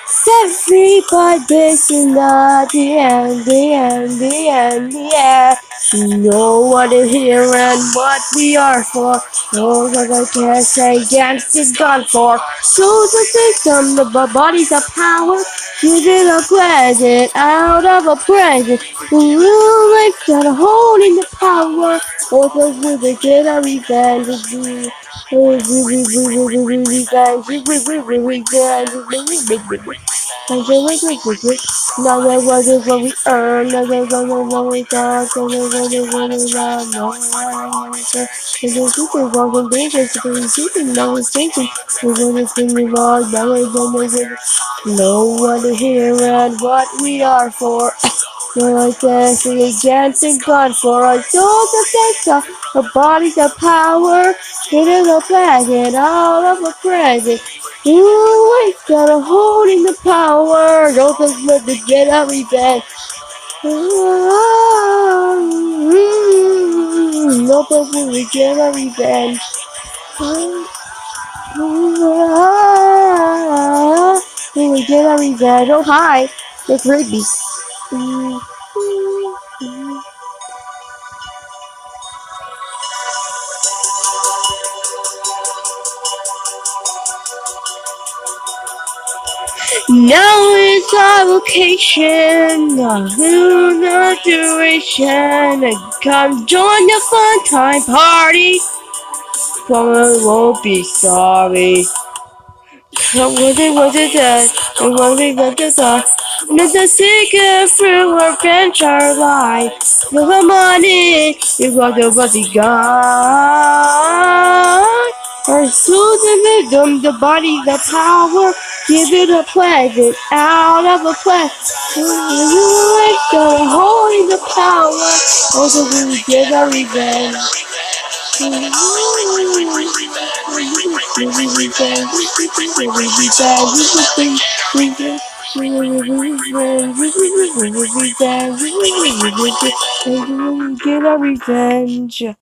Set free by this and not the end, the end, the end, the end. You know what is here and what we are for. No what I can say against is gone for. So the system, the body's a power. Give it a present out of a present. The real life got a hold in the power. Also with a get a revenge. Another was it what we earn, another was it what we got, another was it what we love, no one answer. And the people walking dangerous, the people sleeping, no one's thinking, the one is thinking wrong, no one is no one to hear and what we are for. No one dancing against and God for our souls of data, our bodies of power, it is a planet, all of a present. Ooh, it's got a hold in the power. Don't just let the get a revenge. No person will get a revenge. We will get a revenge. Oh hi, it's Rigby. Now it's our location, the duration. Come join the fun time party. Someone won't be sorry. Was it that? It won't be what you thought. Let us take it through our adventure life. No the money, it was the body gone. Our soul's the victim, the body the power. Give it a present out of a place. Like the holding the power. Also we get a revenge. Get a revenge.